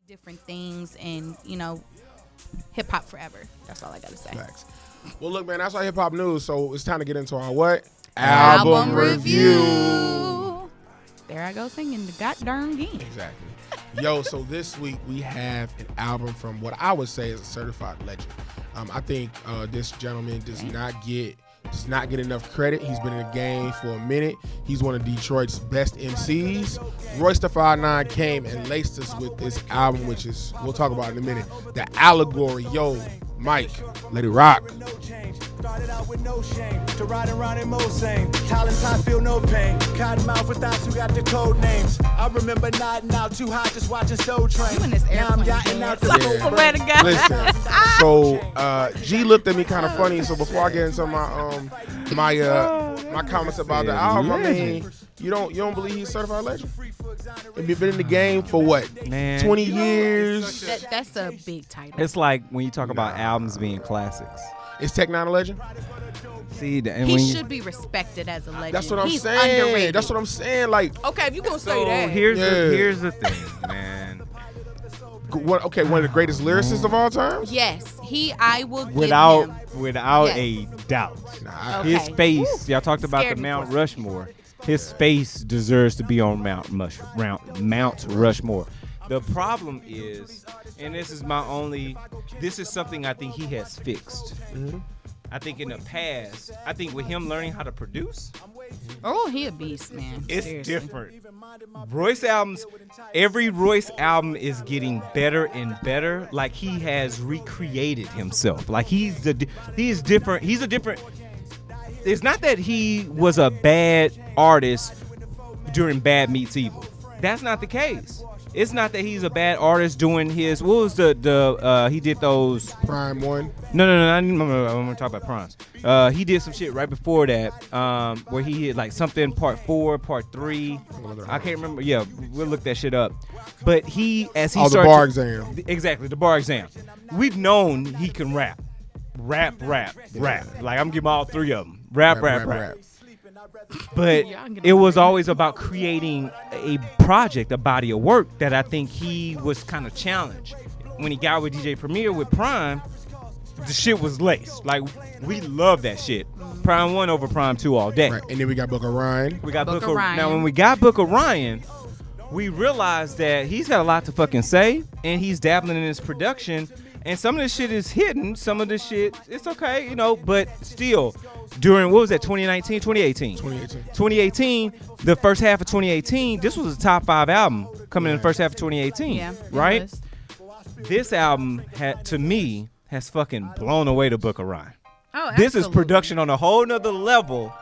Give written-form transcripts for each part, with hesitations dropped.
different things, and hip hop forever. That's all I gotta say. Facts. Well, look, man, that's our hip hop news. So it's time to get into our what? Album review. There I go singing the goddamn game. Exactly. Yo, so this week we have an album from what I would say is a certified legend. I think this gentleman does not get enough credit. He's been in the game for a minute. He's one of Detroit's best MCs. Royce the 5'9" came and laced us with this album, which is, we'll talk about in a minute, the Allegory. Yo, Mike, let it rock. Started out with no shame to ride around in Mosaic. Talents I feel no pain. Cotton mouth with thoughts who got the code names. I remember nodding out too high just watching Soul Train. You in this airplane, now I'm yachting out the I swear to God. Listen, so G looked at me kind of funny. So before I get into my comments about the album, I mean, you don't believe he's a certified legend? And you've been in the game for what? Man, 20 years. That's a big title. it's like when you talk about albums being classics. Is Tech Nine a legend? See, and He when you, should be respected as a legend. That's what I'm He's saying. underrated. That's what I'm saying. Like, Okay, if you gonna say so that. here's the thing, man. one of the greatest lyricists of all time? Yes, I will give Without him. a Yes. doubt. Nah, Okay. His face, y'all talked about the Scared me Mount for a Rushmore. His face deserves to be on Mount Rushmore. The problem is, and this is something I think he has fixed. Mm-hmm. I think in the past, with him learning how to produce, Oh, he a beast, man. it's Seriously. different. Every Royce album is getting better and better. Like he has recreated himself. Like he's different. He's a different. It's not that he was a bad artist during Bad Meets Evil. That's not the case. It's not that he's a bad artist doing his. What was he did those. Prime One. No, I'm gonna talk about Prynce. He did some shit right before that, where he hit like something part 4, part 3. I can't remember. Yeah, we'll look that shit up. But he started the bar exam. Exactly, the bar exam. We've known he can rap. Like I'm giving all 3 of them. Rap. But it was always about creating a project, a body of work that I think he was kind of challenged. When he got with DJ Premier with Prime, the shit was laced. Like, we love that shit. Prime 1 over Prime 2 all day. Right. And then we got Booker Ryan. We got Booker Ryan. Now, when we got Booker Ryan, we realized that he's got a lot to fucking say, and he's dabbling in his production. And some of this shit is hidden. Some of this shit, it's okay, but still, during, what was that, 2019, 2018? 2018, the first half of 2018, this was a top 5 album coming in the first half of 2018. Yeah. Right? Was. This album, to me, has fucking blown away the Book of Ryan. Oh, This is absolutely. production on a whole nother level,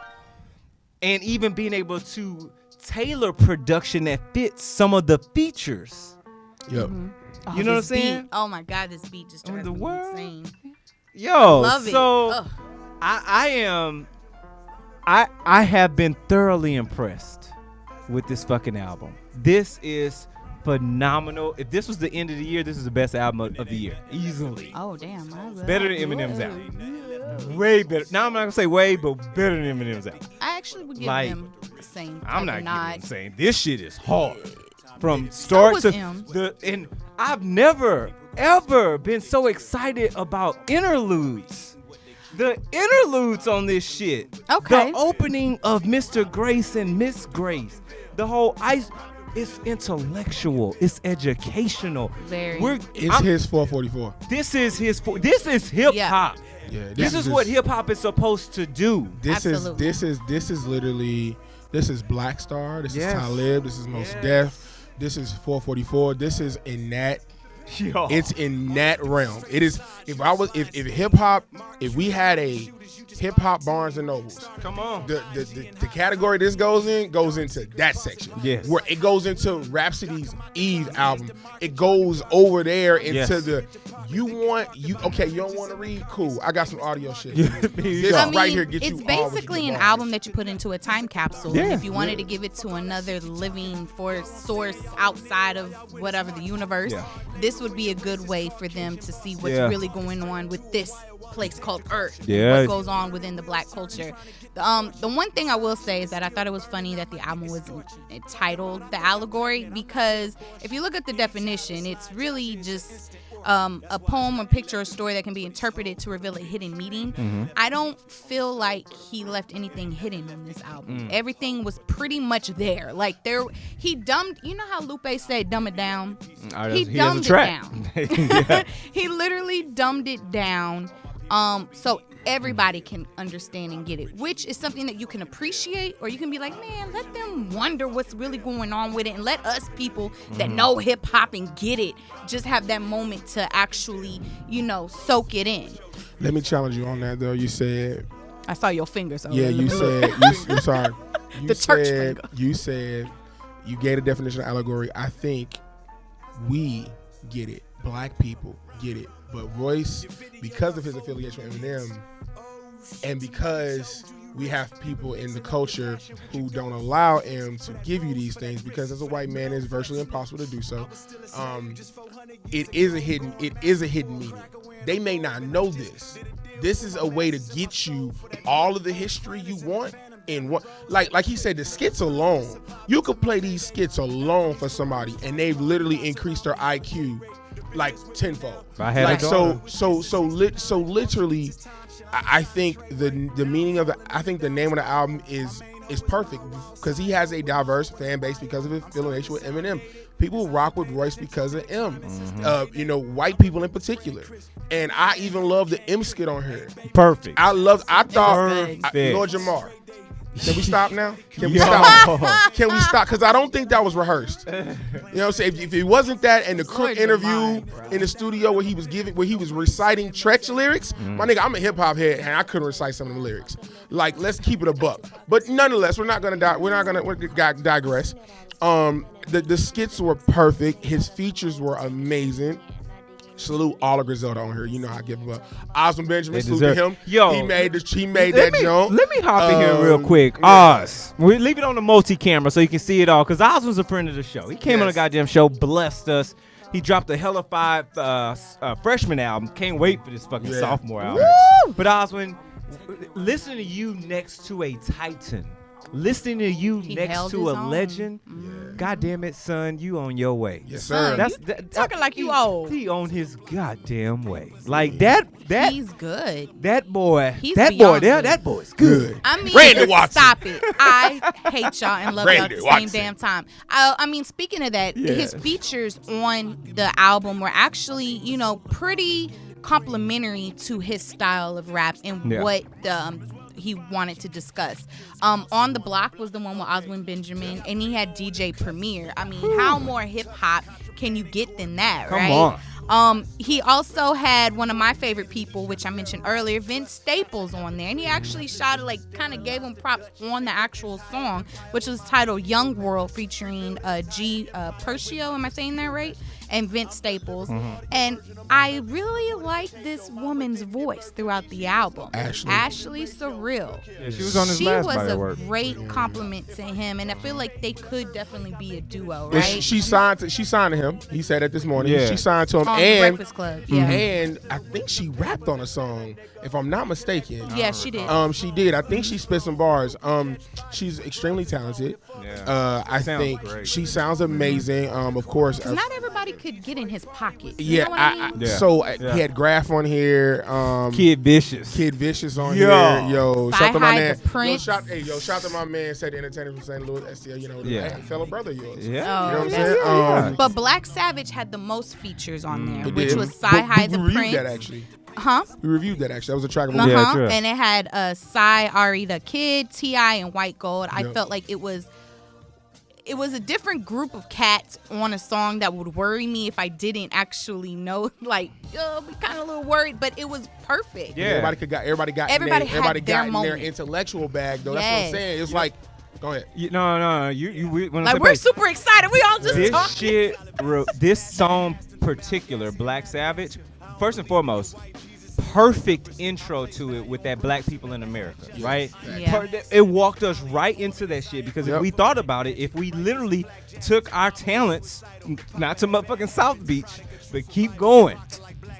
and even being able to tailor production that fits some of the features. Yep. Mm-hmm. Oh, You know what I'm this beat. saying? Oh my God, this beat just drives the me world. insane. Yo, Love it. so Ugh. I have been thoroughly impressed with this fucking album. This is phenomenal. If this was the end of the year, this is the best album of the year, easily. Oh damn, Better than Eminem's album. Way better. Now I'm not gonna say way, but better than Eminem's album. I actually would give Like, him the same. I'm type not of giving nod. saying this shit is hard from start was to M. and I've never ever been so excited about interludes. The interludes on this shit. Okay. The opening of Mr. Grace and Miss Grace. The whole it's intellectual. It's educational. Very. It's his 444. This is hip hop. Yeah. This is what hip hop is supposed to do. This Absolutely. is literally, this is Black Star. This Yes. is Talib. This is Mos Def. This is 444. This is in that. Yo. It's in that realm. It is. If hip hop, if we had a hip hop Barnes and Nobles, Come on. the category this goes into that section. Yes. Where it goes into Rhapsody's Eve album. It goes over there into Yes. you don't want to read? Cool. I got some audio shit. Here This go. I mean, right here get it's you all what you basically can an borrow. album that you put into a time capsule. Yeah. And if you wanted to give it to another living source outside of whatever the universe, Yeah. this would be a good way for them to see what's Yeah. really going on with this place called Earth. Yeah. What goes on within the black culture. The one thing I will say is that I thought it was funny that the album was entitled The Allegory, because if you look at the definition, it's really just a poem, a picture, a story that can be interpreted to reveal a hidden meaning. I don't feel like he left anything hidden in this album. Everything was pretty much there. Like he dumbed. You know how Lupe said, "Dumb it down." He dumbed it down. Yeah. He literally dumbed it down, so everybody can understand and get it, which is something that you can appreciate, or you can be like, man, let them wonder what's really going on with it, and let us people that know hip hop and get it just have that moment to actually, soak it in. Let me challenge you on that, though. You said, I saw your fingers. yeah, you said, I'm sorry. You The church said, finger. you said, you gave a definition of allegory. I think we get it. Black people get it. But Royce, because of his affiliation with Eminem, and because we have people in the culture who don't allow him to give you these things, because as a white man it's virtually impossible to do so, it is a hidden meaning. They may not know this. This is a way to get you all of the history you want in one. Like he said, the skits alone, you could play these skits alone for somebody and they've literally increased their IQ like tenfold. I had like a daughter. so literally, I think the meaning of I think the name of the album is perfect because he has a diverse fan base because of his affiliation with Eminem. People rock with Royce because of M. White people in particular. And I even love the M skit on here. Perfect. I thought Perfect. Lord Jamar. Can we stop now? Can we stop? Can we stop? Because I don't think that was rehearsed. You know what I'm saying? If it wasn't that and the Crook interview in the studio where he was reciting Tretch lyrics, my nigga, I'm a hip hop head and I couldn't recite some of the lyrics. Like, let's keep it a buck. But nonetheless, we're not gonna digress. The skits were perfect. His features were amazing. Salute all of Griselda on here. You know I give him a Oswin Benjamin. Salute to him. Yo, he made that jump. Let me hop in here real quick. Yeah. Oz, we leave it on the multi-camera so you can see it all. Because Oz was a friend of the show. He came on the goddamn show, blessed us. He dropped a hellified freshman album. Can't wait for this fucking sophomore album. Woo! But Oswin, listening to you next to a titan, listening to you next to a legend, God damn it, son, you on your way. Yes, sir. Talking like you old. He on his goddamn way. Like that. He's good. That boy. He's that beyond boy. good. That boy's good. I mean, Randy Watson. Stop it. I hate y'all and love y'all at Randy the Watson. same damn time. I mean, speaking of that, his features on the album were actually, pretty complimentary to his style of rap and what he wanted to discuss. On the Block was the one with Oswin Benjamin, and he had DJ Premier. I mean, how more hip hop can you get than that, Come right? on. He also had one of my favorite people, which I mentioned earlier, Vince Staples, on there, and he actually kind of gave him props on the actual song, which was titled "Young World," featuring G Percio. Am I saying that right? And Vince Staples. And I really like this woman's voice throughout the album. Ashley Sorrell. Yeah, she was on his last body of She work. was a great compliment to him, and I feel like they could definitely be a duo, right? She signed to him. He said it this morning. Yeah. She signed to him, On the and Breakfast Club, yeah. And I think she rapped on a song, if I'm not mistaken. Yeah, she did. She did. I think she spit some bars. She's extremely talented. Yeah. I Sounds think great. she sounds amazing. Of course. 'Cause not everybody could get in his pocket. Yeah, You know what I mean? So he had Grafh on here. Kid Vishis. Kid Vishis on Yo. here. Yo, shout to my CyHi, man. the Prynce. Shout to my man, said the entertainer from St. Louis, STL. Yeah. Fellow brother of yours. Yeah. You know what I'm that's saying? But Black Savage had the most features on there, It which did. was But CyHi, the we reviewed Prince. that actually. Huh? We reviewed that actually. That was a track of Yeah, true. And it had Cy, Ari the Kid, T.I., and White Gold. I Yep. felt like it was a different group of cats on a song that would worry me if I didn't actually know. Like, be kind of a little worried, but it was perfect. Yeah. Everybody got Everybody in their, had their in their moment. intellectual bag though. That's what I'm Yes. saying. It's like, go ahead. No. You when I Like, say we're break- super excited. We all just this talking. shit, this song particular, Black Savage, first and foremost, perfect intro to it with that Black people in America, right? Yeah. It walked us right into that shit because if we thought about it, if we literally took our talents, not to motherfucking South Beach, but keep going,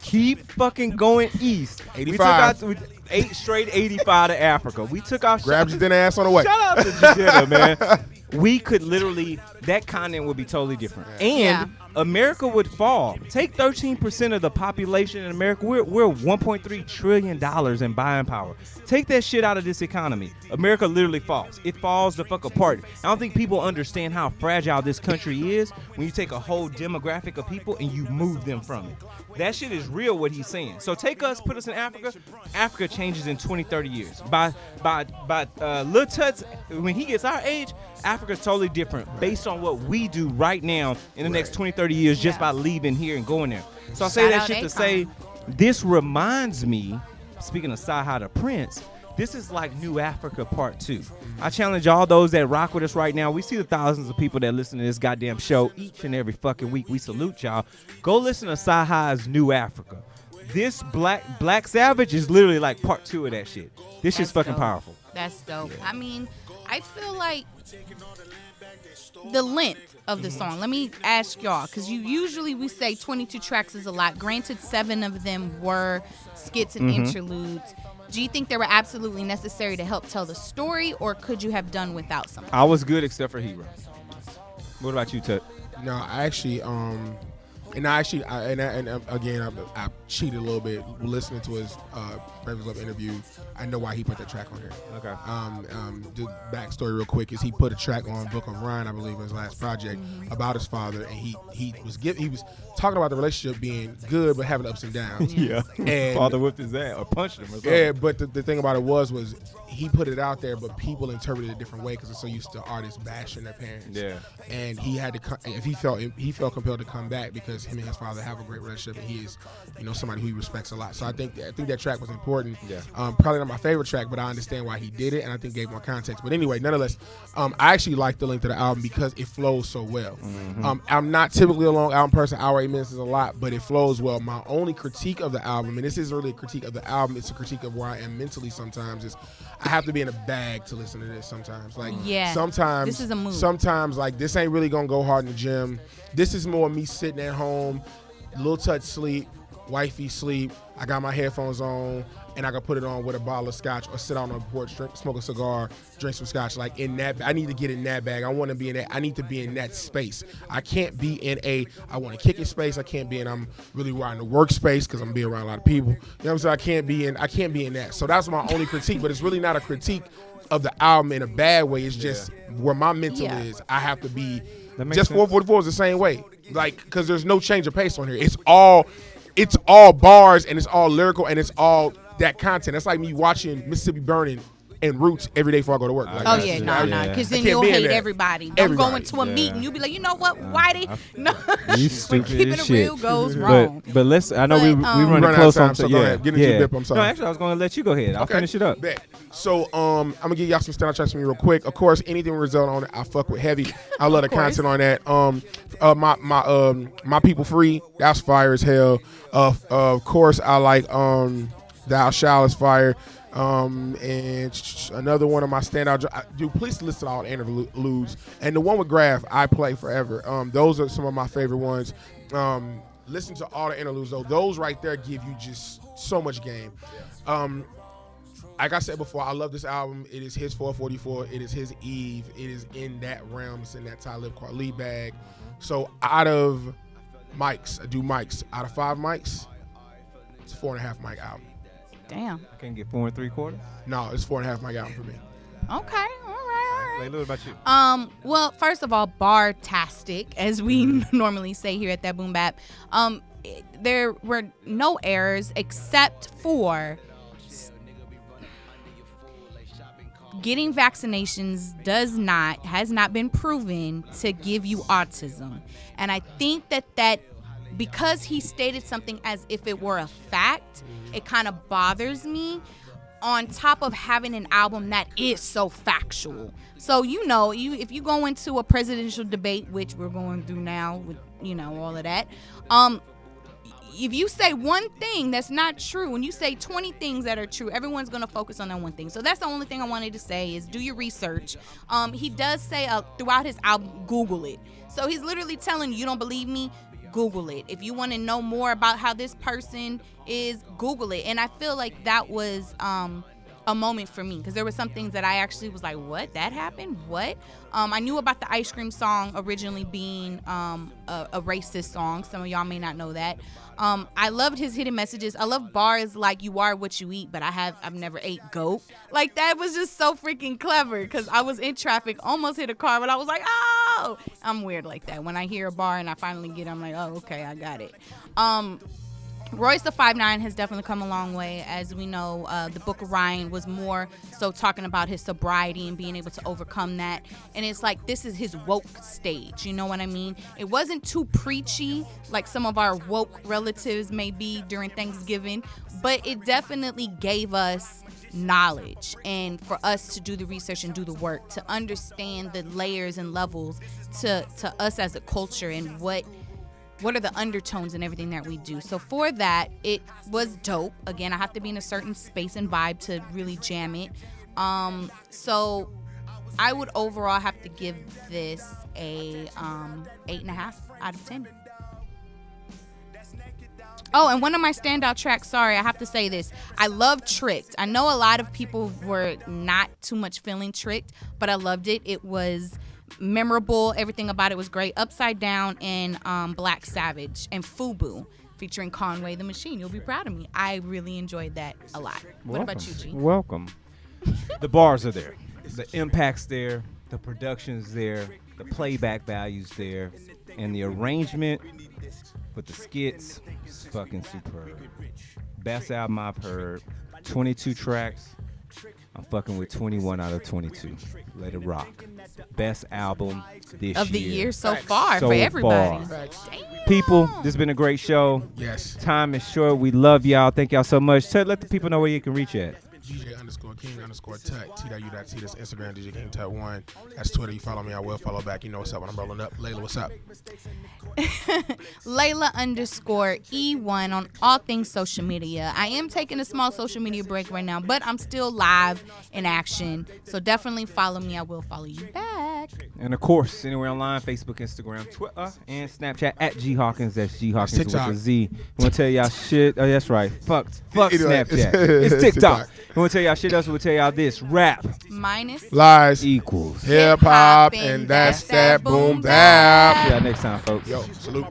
keep fucking going east. 85. We took 8 straight 85 to Africa. We took our Grabbed your dinner ass on the way. Shout out to Jadena, man. We could literally, that continent would be totally different. And America would fall. Take 13% of the population in America. We're $1.3 trillion in buying power. Take that shit out of this economy. America literally falls. It falls the fuck apart. I don't think people understand how fragile this country is when you take a whole demographic of people and you move them from it. That shit is real, what he's saying. So take us, put us in Africa. Africa changes in 20, 30 years. By Lil Tut's, when he gets our age, Africa's totally different based on what we do right now in the next 20, 30 years just by leaving here and going there. So I say that shit to say, this reminds me, speaking of CyHi to Prynce, this is like New Africa Part 2. I challenge all those that rock with us right now. We see the thousands of people that listen to this goddamn show each and every fucking week. We salute y'all. Go listen to CyHi's New Africa. This Black Savage is literally like Part 2 of that shit. This shit's fucking powerful. That's dope. I mean, I feel like the length of the song. Let me ask y'all, because we say 22 tracks is a lot. Granted, 7 of them were skits and interludes. Do you think they were absolutely necessary to help tell the story, or could you have done without some? I was good except for Hero. What about you, Tut? No, I actually, I cheated a little bit listening to his Breakfast Club interview. I know why he put that track on here. Okay. The backstory real quick is he put a track on Book of Ryan, I believe, in his last project about his father, and he was talking about the relationship being good but having ups and downs. Yeah. And father whipped his ass or punched him or something. Yeah, but the thing about it was he put it out there, but people interpreted it a different way because they're so used to artists bashing their parents. Yeah. And he had to, if he felt compelled to come back because him and his father have a great relationship, and he is, somebody who he respects a lot. So I think that track was important. Yeah. Probably not my favorite track, but I understand why he did it, and I think gave more context. But anyway, nonetheless, I actually like the length of the album because it flows so well. I'm not typically a long album person. Hour 8 minutes is a lot, but it flows well. My only critique of the album, and this isn't really a critique of the album, it's a critique of where I am mentally sometimes, is I have to be in a bag to listen to this sometimes. Like, sometimes this is a mood. Sometimes, like, this ain't really gonna go hard in the gym. This is more me sitting at home, Lil Tut sleep, wifey sleep, I got my headphones on, and I can put it on with a bottle of scotch or sit out on the porch, smoke a cigar, drink some scotch. Like, in that, I need to get in that bag. I want to be in that. I need to be in that space. I can't be in I want to kick it space. I can't be in, I'm really riding the workspace because I'm being around a lot of people. You know what I'm saying? I can't be in that. So that's my only critique, but it's really not a critique of the album in a bad way. It's just where my mental is. I have to be, just 444 is the same way. Like, because there's no change of pace on here. It's all bars, and it's all lyrical, and it's all that content. That's like me watching Mississippi Burning and Roots every day before I go to work. Like, because then you'll hate everybody. Don't go into a meeting, you'll be like, you know what, why they you stupid keeping as it shit. real goes wrong. But let's. I know we running close on. So go ahead. Get into your bip. I'm sorry. No, actually, I was going to let you go ahead. I'll finish it up. Bet. So I'm gonna give y'all some standout tracks from me real quick. Of course, anything with result on it, I fuck with heavy. I love the content on that. My People Free, that's fire as hell. Of course, I like Thou Shall is fire. And another one of my standout, dude, please listen to all the interludes. And the one with Grafh, I Play Forever. Those are some of my favorite ones. Listen to all the interludes, though. Those right there give you just so much game. Like I said before, I love this album. It is his 444. It is his Eve. It is in that realm. It's in that Talib Kweli bag. So out of mics, I do mics. Out of 5 mics, it's a 4.5 mic album. Damn. I can't get 4 3/4. No, it's 4.5 mic album for me. Okay, all right. Layla, what about you? Well, first of all, bar-tastic, as we normally say here at That Boom Bap. There were no errors except for getting vaccinations has not been proven to give you autism. And I think that because he stated something as if it were a fact, it kind of bothers me, on top of having an album that is so factual. So, if you go into a presidential debate, which we're going through now with, all of that, if you say one thing that's not true and you say 20 things that are true, everyone's going to focus on that one thing. So that's the only thing I wanted to say is do your research. He does say throughout his album, Google it. So he's literally telling you don't believe me, Google it. If you want to know more about how this person is, Google it. And I feel like that was a moment for me, because there were some things that I actually was like, what? That happened? What? I knew about the ice cream song originally being a racist song. Some of y'all may not know that. I loved his hidden messages. I love bars like "you are what you eat," but I've never ate goat. Like, that was just so freaking clever, because I was in traffic, almost hit a car, but I was like, oh! I'm weird like that. When I hear a bar and I finally get it, I'm like, oh, okay, I got it. Royce the 5'9" has definitely come a long way. As we know, the Book of Ryan was more so talking about his sobriety and being able to overcome that. And it's like, this is his woke stage. You know what I mean? It wasn't too preachy like some of our woke relatives may be during Thanksgiving, but it definitely gave us knowledge, and for us to do the research and do the work to understand the layers and levels to us as a culture, and what are the undertones and everything that we do. So for that, it was dope. Again, I have to be in a certain space and vibe to really jam it. So I would overall have to give this a 8.5 out of 10. Oh, and one of my standout tracks, sorry, I have to say this. I love Tricked. I know a lot of people were not too much feeling Tricked, but I loved it. It was memorable. Everything about it was great. Upside Down and Black Savage and FUBU featuring Conway The Machine. You'll be proud of me. I really enjoyed that a lot. What about you, G? Welcome. The bars are there. The impact's there. The production's there. The playback value's there. And the arrangement with the skits is fucking superb. Best album I've heard. 22 tracks. I'm fucking with 21 out of 22. Let it rock. Best album this of the year so far so for everybody. People, this has been a great show. Yes. Time is short. We love y'all. Thank y'all so much. Let the people know where you can reach at. DJ_King_Tut. TWT. That's Instagram. DJ King Tut 1. That's Twitter. You follow me, I will follow back. You know what's up when I'm rolling up. Layla, what's up? Layla_E1 on all things social media. I am taking a small social media break right now, but I'm still live in action. So definitely follow me. I will follow you back. And of course, anywhere online, Facebook, Instagram, Twitter, and Snapchat at G Hawkins. That's G Hawkins with a Z. I want to tell y'all shit. Oh, that's right. Fuck Snapchat. It's TikTok. We want to tell y'all shit else. We'll tell y'all this. Rap minus lies equals hip hop, and that's that boom bap. See y'all next time, folks. Yo, salute.